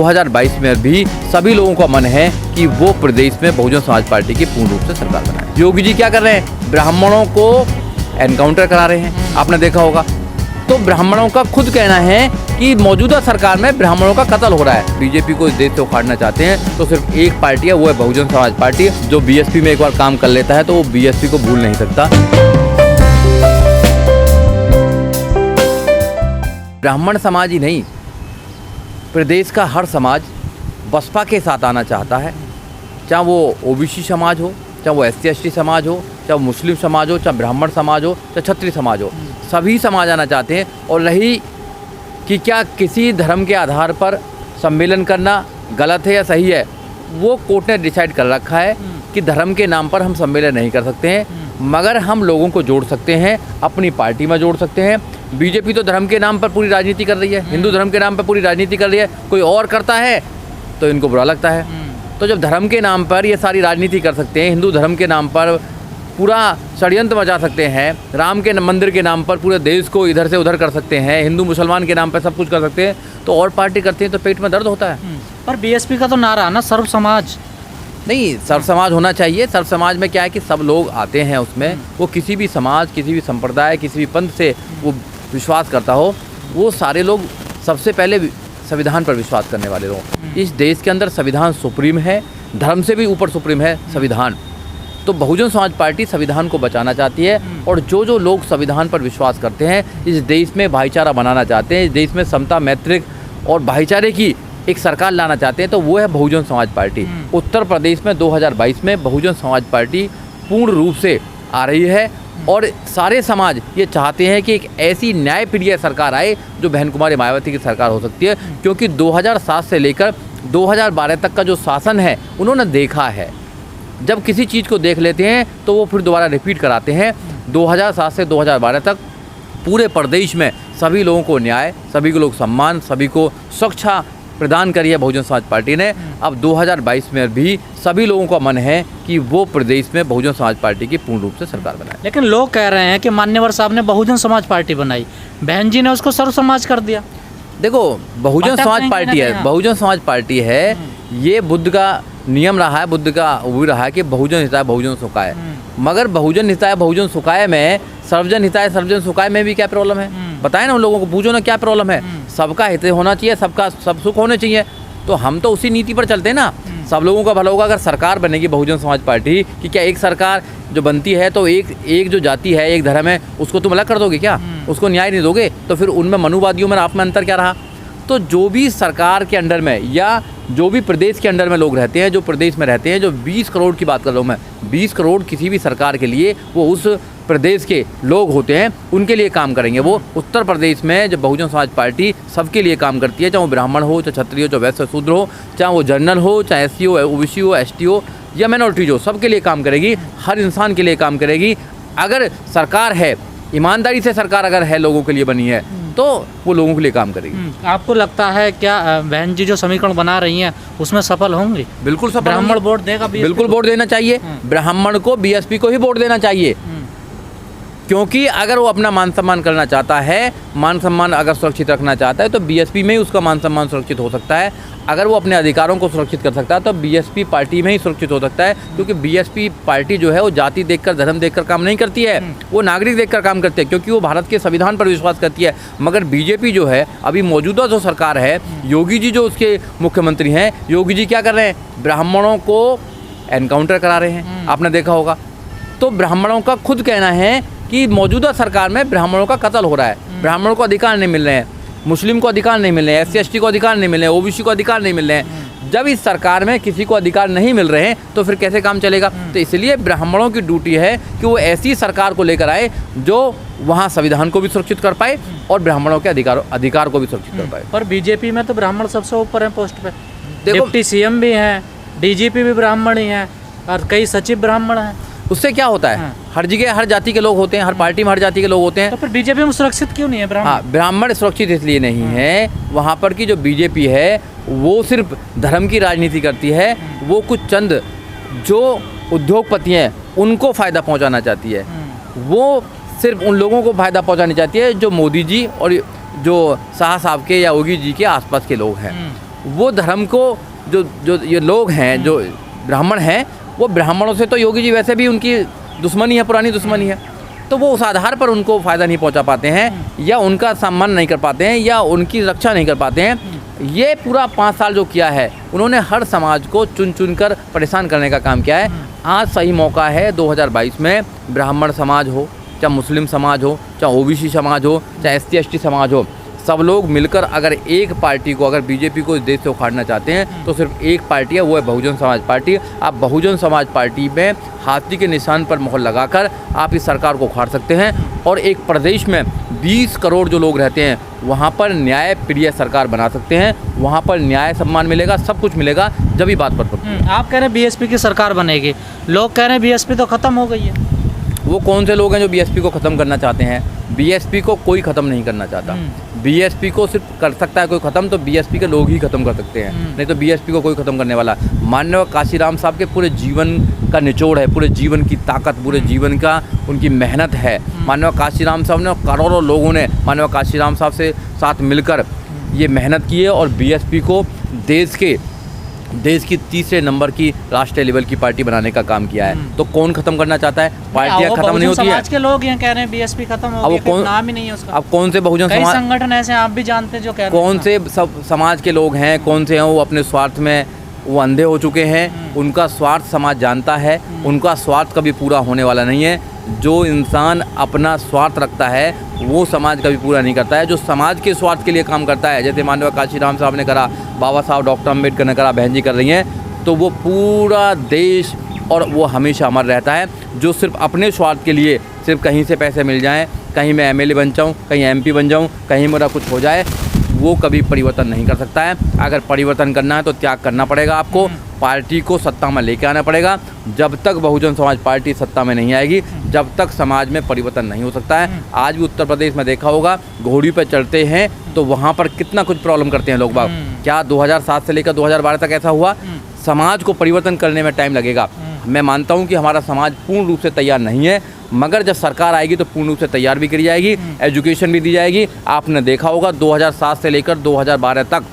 2022 में भी सभी लोगों का मन है कि वो प्रदेश में बहुजन समाज पार्टी की पूर्ण रूप से सरकार बनाए। योगी जी क्या कर रहे हैं? ब्राह्मणों को एनकाउंटर करा रहे हैं, आपने देखा होगा। तो ब्राह्मणों का खुद कहना है कि मौजूदा सरकार में ब्राह्मणों का कत्ल हो रहा है। बीजेपी को इस देश से उखाड़ना चाहते हैं तो सिर्फ एक पार्टी है, वो है बहुजन समाज पार्टी। जो बीएसपी में एक बार काम कर लेता है तो वो बीएसपी को भूल नहीं सकता। ब्राह्मण समाज ही नहीं, प्रदेश का हर समाज बसपा के साथ आना चाहता है। चाहे वो ओबीसी समाज हो, चाहे वो एससी एसटी समाज हो, चाहे वो मुस्लिम समाज हो, चाहे ब्राह्मण समाज हो, चाहे क्षत्रिय समाज हो, सभी समाज आना चाहते हैं। और रही कि क्या किसी धर्म के आधार पर सम्मेलन करना गलत है या सही है, वो कोर्ट ने डिसाइड कर रखा है कि धर्म के नाम पर हम सम्मेलन नहीं कर सकते हैं, मगर हम लोगों को जोड़ सकते हैं, अपनी पार्टी में जोड़ सकते हैं। बीजेपी तो धर्म के नाम पर पूरी राजनीति कर रही है, हिंदू धर्म के नाम पर पूरी राजनीति कर रही है। कोई और करता है तो इनको बुरा लगता है। तो जब धर्म के नाम पर ये सारी राजनीति कर सकते हैं, हिंदू धर्म के नाम पर पूरा षड्यंत्र मचा सकते हैं, राम के मंदिर के नाम पर पूरे देश को इधर से उधर कर सकते हैं, हिंदू मुसलमान के नाम पर सब कुछ कर सकते हैं, तो और पार्टी करते हैं तो पेट में दर्द होता है। पर बीएसपी का तो नारा है ना सर्व समाज। नहीं, सर्व समाज होना चाहिए। सर्व समाज में क्या है कि सब लोग आते हैं उसमें, वो किसी भी समाज, किसी भी संप्रदाय, किसी भी पंथ से वो विश्वास करता हो, वो सारे लोग सबसे पहले संविधान पर विश्वास करने वाले लोग। इस देश के अंदर संविधान सुप्रीम है, धर्म से भी ऊपर सुप्रीम है संविधान। तो बहुजन समाज पार्टी संविधान को बचाना चाहती है, और जो लोग संविधान पर विश्वास करते हैं, इस देश में भाईचारा बनाना चाहते हैं, इस देश में समता, मैत्री और भाईचारे की एक सरकार लाना चाहते हैं, तो वो है बहुजन समाज पार्टी। उत्तर प्रदेश में 2022 में बहुजन समाज पार्टी पूर्ण रूप से आ रही है, और सारे समाज ये चाहते हैं कि एक ऐसी न्यायप्रिय सरकार आए जो बहन कुमारी मायावती की सरकार हो सकती है। क्योंकि 2007 से लेकर 2012 तक का जो शासन है, उन्होंने देखा है, जब किसी चीज़ को देख लेते हैं तो वो फिर दोबारा रिपीट कराते हैं। 2007 से 2012 तक पूरे प्रदेश में सभी लोगों को न्याय, सभी को लोग सम्मान, सभी को सुरक्षा प्रदान करी है बहुजन समाज पार्टी ने। अब 2022 में भी सभी लोगों का मन है कि वो प्रदेश में बहुजन समाज पार्टी की पूर्ण रूप से सरकार बनाए। लेकिन लोग कह रहे हैं कि मान्यवर साहब ने बहुजन समाज पार्टी बनाई, बहन जी ने उसको सर्व समाज कर दिया। देखो, बहुजन समाज पार्टी है, बहुजन समाज पार्टी है, ये बुद्ध का नियम रहा है, बुद्ध का वो रहा है कि बहुजन हिताय बहुजन सुखाय। मगर बहुजन हिताय बहुजन सुखाय में सर्वजन हिताय सर्वजन सुखाय में भी क्या प्रॉब्लम है? बताए ना उन लोगों को, पूछो ना क्या प्रॉब्लम है। सबका हित होना चाहिए, सबका सब सुख होने चाहिए। तो हम तो उसी नीति पर चलते हैं ना, सब लोगों का भला होगा। अगर सरकार बनेगी बहुजन समाज पार्टी की, क्या एक सरकार जो बनती है तो एक जो जाति है, एक धर्म है, उसको तुम अलग कर दोगे क्या? उसको न्याय नहीं दोगे? तो फिर उनमें मनुवादियों में आप में अंतर क्या रहा? तो जो भी सरकार के अंडर में या जो भी प्रदेश के अंडर में लोग रहते हैं, जो प्रदेश में रहते हैं, जो 20 करोड़ की बात कर रहा हूँ मैं, 20 करोड़ किसी भी सरकार के लिए वो उस प्रदेश के लोग होते हैं, उनके लिए काम करेंगे। वो उत्तर प्रदेश में जब बहुजन समाज पार्टी सबके लिए काम करती है, चाहे वो ब्राह्मण हो, चाहे क्षत्रिय हो, चाहे वैश्य शूद्र हो, चाहे वो जनरल हो, चाहे एससी हो, ओबीसी हो, एसटी हो या माइनॉरिटी हो, सबके लिए काम करेगी, हर इंसान के लिए काम करेगी। अगर सरकार है, ईमानदारी से सरकार अगर है, लोगों के लिए बनी है, तो वो लोगों के लिए काम करेगी। आपको लगता है क्या बहन जी जो समीकरण बना रही हैं उसमें सफल होंगी? बिल्कुल सफल। ब्राह्मण वोट देगा? बिल्कुल वोट देना चाहिए, ब्राह्मण को बीएसपी को ही वोट देना चाहिए। क्योंकि अगर वो अपना मान सम्मान करना चाहता है, मान सम्मान अगर सुरक्षित रखना चाहता है, तो बीएसपी में ही उसका मान सम्मान सुरक्षित हो सकता है। अगर वो अपने अधिकारों को सुरक्षित कर सकता है तो बीएसपी पार्टी में ही सुरक्षित हो सकता है। क्योंकि बीएसपी पार्टी जो है वो जाति देखकर, धर्म देखकर काम नहीं करती है, वो नागरिक देखकर काम करती है, क्योंकि वो भारत के संविधान पर विश्वास करती है। मगर बीजेपी जो है, अभी मौजूदा जो सरकार है, योगी जी जो उसके मुख्यमंत्री हैं, योगी जी क्या कर रहे हैं? ब्राह्मणों को एनकाउंटर करा रहे हैं, आपने देखा होगा। तो ब्राह्मणों का खुद कहना है कि मौजूदा सरकार में ब्राह्मणों का कत्ल हो रहा है, ब्राह्मणों को अधिकार नहीं मिल रहे हैं, मुस्लिम को अधिकार नहीं मिल रहे हैं, एससी एसटी को अधिकार नहीं मिल रहे हैं, ओबीसी को अधिकार नहीं मिल रहे हैं। जब इस सरकार में किसी को अधिकार नहीं मिल रहे हैं तो फिर कैसे काम चलेगा? तो इसलिए ब्राह्मणों की ड्यूटी है कि वो ऐसी सरकार को लेकर आए जो वहाँ संविधान को भी सुरक्षित कर पाए और ब्राह्मणों के अधिकार को भी सुरक्षित कर पाए। पर बीजेपी में तो ब्राह्मण सबसे ऊपर है पोस्ट पे, डिप्टी सीएम भी हैं, डीजीपी भी ब्राह्मण ही हैं और कई सचिव ब्राह्मण हैं। उससे क्या होता है? हर जगह हर जाति के लोग होते हैं, हर पार्टी में हर जाति के लोग होते हैं। तो फिर बीजेपी में सुरक्षित क्यों नहीं है ब्राह्मण? हाँ, ब्राह्मण सुरक्षित इसलिए नहीं है, वहाँ पर की जो बीजेपी है वो सिर्फ धर्म की राजनीति करती है। वो कुछ चंद जो उद्योगपति हैं उनको फ़ायदा पहुँचाना चाहती है। वो सिर्फ उन लोगों को फ़ायदा पहुँचानी चाहती है जो मोदी जी और जो शाह साहब के या योगी जी के आसपास के लोग हैं। वो धर्म को जो जो ये लोग हैं, जो ब्राह्मण हैं, वो ब्राह्मणों से तो योगी जी वैसे भी उनकी दुश्मनी है, पुरानी दुश्मनी है, तो वो उस आधार पर उनको फ़ायदा नहीं पहुंचा पाते हैं या उनका सम्मान नहीं कर पाते हैं या उनकी रक्षा नहीं कर पाते हैं। ये पूरा 5 साल जो किया है, उन्होंने हर समाज को चुन चुन कर परेशान करने का काम किया है। आज सही मौका है 2022 में, ब्राह्मण समाज हो, चाहे मुस्लिम समाज हो, चाहे ओबीसी समाज हो, चाहे SC ST समाज हो, सब लोग मिलकर अगर एक पार्टी को, अगर बीजेपी को इस देश से उखाड़ना चाहते हैं तो सिर्फ एक पार्टी है, वो है बहुजन समाज पार्टी। आप बहुजन समाज पार्टी में हाथी के निशान पर मोहर लगाकर आप इस सरकार को उखाड़ सकते हैं और एक प्रदेश में 20 करोड़ जो लोग रहते हैं वहाँ पर न्याय प्रिय सरकार बना सकते हैं। वहाँ पर न्याय सम्मान मिलेगा, सब कुछ मिलेगा जब ही बात पर आप कह रहे हैं बीएसपी की सरकार बनेगी, लोग कह रहे हैं बीएसपी तो ख़त्म हो गई है। वो कौन से लोग हैं जो बीएसपी को ख़त्म करना चाहते हैं? बीएसपी को कोई ख़त्म नहीं करना चाहता। बीएसपी को सिर्फ कर सकता है कोई ख़त्म तो बीएसपी के लोग ही ख़त्म कर सकते हैं, नहीं तो बीएसपी को कोई ख़त्म करने वाला। माननीय काशीराम साहब के पूरे जीवन का निचोड़ है, पूरे जीवन की ताकत, पूरे जीवन का उनकी मेहनत है। माननीय काशीराम साहब ने, करोड़ों लोगों ने माननीय काशीराम साहब से साथ मिलकर ये मेहनत की है और बीएसपी को देश की तीसरे नंबर की राष्ट्रीय लेवल की पार्टी बनाने का काम किया है। तो कौन खत्म करना चाहता है? पार्टियां खत्म नहीं होती है। समाज के लोग ये कह रहे हैं बीएसपी खत्म हो गई, कोई नाम ही नहीं है उसका। अब कौन से बहुजन समाज संगठन ऐसे आप भी जानते हैं जो कह रहे हैं, कौन से सब समाज के लोग हैं, कौन से हैं वो अपने स्वार्थ में वो अंधे हो चुके हैं। उनका स्वार्थ समाज जानता है, उनका स्वार्थ कभी पूरा होने वाला नहीं है। जो इंसान अपना स्वार्थ रखता है वो समाज कभी पूरा नहीं करता है। जो समाज के स्वार्थ के लिए काम करता है, जैसे माननीय काशीराम साहब ने करा, बाबा साहब डॉक्टर अम्बेडकर ने करा, बहन जी कर रही हैं, तो वो पूरा देश और वो हमेशा अमर रहता है। जो सिर्फ अपने स्वार्थ के लिए, सिर्फ कहीं से पैसे मिल जाएं, कहीं मैं MLA बन जाऊँ, कहीं MP बन जाऊँ, कहीं मेरा कुछ हो जाए, वो कभी परिवर्तन नहीं कर सकता है। अगर परिवर्तन करना है तो त्याग करना पड़ेगा आपको, पार्टी को सत्ता में लेके आना पड़ेगा। जब तक बहुजन समाज पार्टी सत्ता में नहीं आएगी, जब तक समाज में परिवर्तन नहीं हो सकता है। आज भी उत्तर प्रदेश में देखा होगा, घोड़ी पर चढ़ते हैं तो वहाँ पर कितना कुछ प्रॉब्लम करते हैं लोग बाग। क्या 2007 से लेकर 2012 तक ऐसा हुआ? समाज को परिवर्तन करने में टाइम लगेगा। मैं मानता हूँ कि हमारा समाज पूर्ण रूप से तैयार नहीं है, मगर जब सरकार आएगी तो पूर्ण रूप से तैयार भी करी जाएगी, एजुकेशन भी दी जाएगी। आपने देखा होगा 2007 से लेकर 2012 तक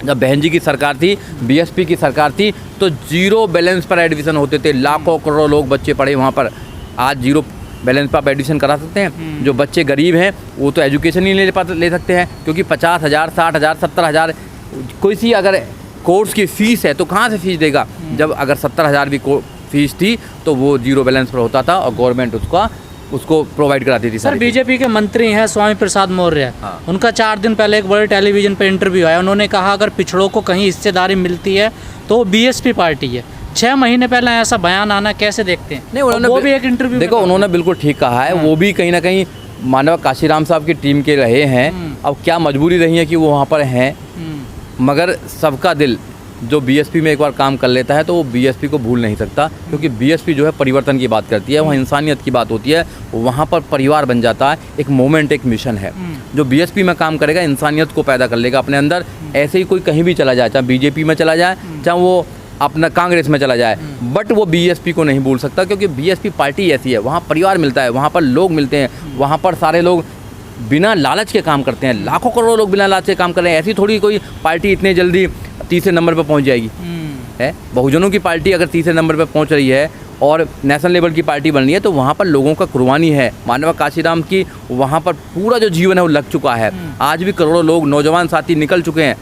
जब बहन जी की सरकार थी, बीएसपी की सरकार थी, तो 0 बैलेंस पर एडमिशन होते थे। लाखों करोड़ों लोग बच्चे पढ़े वहाँ पर। आज 0 बैलेंस पर आप एडमिशन करा सकते हैं? जो बच्चे गरीब हैं वो तो एजुकेशन ही ले सकते हैं, क्योंकि 50,000, 60,000, 70,000 कोई सी अगर कोर्स की फ़ीस है तो कहाँ से फ़ीस देगा? जब अगर 70,000 भी फीस थी तो वो 0 बैलेंस पर होता था और गवर्नमेंट उसको प्रोवाइड कराती थी। सर, बीजेपी के मंत्री हैं स्वामी प्रसाद मौर्य, हाँ। उनका 4 दिन पहले एक बड़े टेलीविजन पर इंटरव्यू आया। उन्होंने कहा अगर पिछड़ों को कहीं हिस्सेदारी मिलती है तो बीएसपी पार्टी है। 6 महीने पहले ऐसा बयान आना कैसे देखते हैं? नहीं, उन्होंने वो भी एक इंटरव्यू, देखो उन्होंने बिल्कुल ठीक कहा है। वो भी कहीं ना कहीं माननीय काशीराम साहब की टीम के रहे हैं। अब क्या मजबूरी रही है कि वो वहाँ पर हैं, मगर सबका दिल जो बीएसपी में एक बार काम कर लेता है तो वो बीएसपी को भूल नहीं सकता, क्योंकि बीएसपी जो है परिवर्तन की बात करती है, वहाँ इंसानियत की बात होती है, वहाँ पर परिवार बन जाता है। एक मोमेंट, एक मिशन है। जो बीएसपी में काम करेगा इंसानियत को पैदा कर लेगा अपने अंदर। ऐसे ही कोई कहीं भी चला जाए, चाहे बीजेपी में चला जाए, चाहे वो अपना कांग्रेस में चला जाए, बट वो बीएसपी को नहीं भूल सकता, क्योंकि बीएसपी पार्टी ऐसी है। वहाँ परिवार मिलता है, वहाँ पर लोग मिलते हैं, वहाँ पर सारे लोग बिना लालच के काम करते हैं। लाखों करोड़ों लोग बिना लालच के काम कर रहे हैं। ऐसी थोड़ी कोई पार्टी इतने जल्दी तीसरे नंबर पर पहुंच जाएगी है। बहुजनों की पार्टी अगर तीसरे नंबर पर पहुंच रही है और नेशनल लेवल की पार्टी बन रही है तो वहाँ पर लोगों का कुर्बानी है। माननीय काशीराम की वहाँ पर पूरा जो जीवन है वो लग चुका है। आज भी करोड़ों लोग, नौजवान साथी निकल चुके हैं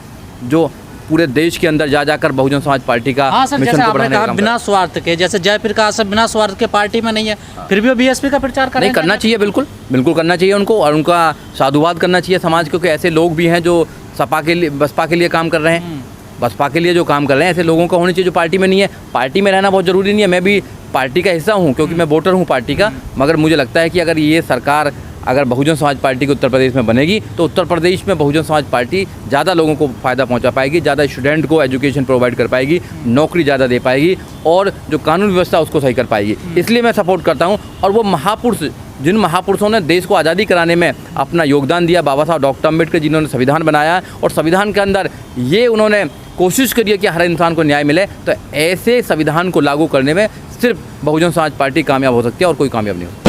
जो पूरे देश के अंदर जाकर बहुजन समाज पार्टी का मिशन को बढ़ाने का काम बिना स्वार्थ के, जैसे जयप्रकाश सब बिना स्वार्थ के पार्टी में नहीं है, फिर भी वो बीएसपी का प्रचार नहीं करना चाहिए। बिल्कुल करना चाहिए उनको, और उनका साधुवाद करना चाहिए समाज, क्योंकि ऐसे लोग भी हैं जो सपा के लिए, बसपा के लिए काम कर रहे हैं। बसपा के लिए जो काम कर रहे हैं, ऐसे लोगों का होना चाहिए जो पार्टी में नहीं है। पार्टी में रहना बहुत ज़रूरी नहीं है। मैं भी पार्टी का हिस्सा हूँ, क्योंकि मैं वोटर हूँ पार्टी का, मगर मुझे लगता है कि अगर ये सरकार अगर बहुजन समाज पार्टी की उत्तर प्रदेश में बनेगी तो उत्तर प्रदेश में बहुजन समाज पार्टी ज़्यादा लोगों को फ़ायदा पहुंचा पाएगी, ज़्यादा स्टूडेंट को एजुकेशन प्रोवाइड कर पाएगी, नौकरी ज़्यादा दे पाएगी, और जो कानून व्यवस्था उसको सही कर पाएगी। इसलिए मैं सपोर्ट करता हूँ। और वो महापुरुष, जिन महापुरुषों ने देश को आज़ादी कराने में अपना योगदान दिया, बाबा साहब डॉक्टर अम्बेडकर जिन्होंने संविधान बनाया और संविधान के अंदर ये उन्होंने कोशिश करी है कि हर इंसान को न्याय मिले, तो ऐसे संविधान को लागू करने में सिर्फ बहुजन समाज पार्टी कामयाब हो सकती है और कोई कामयाब नहीं हो सकता।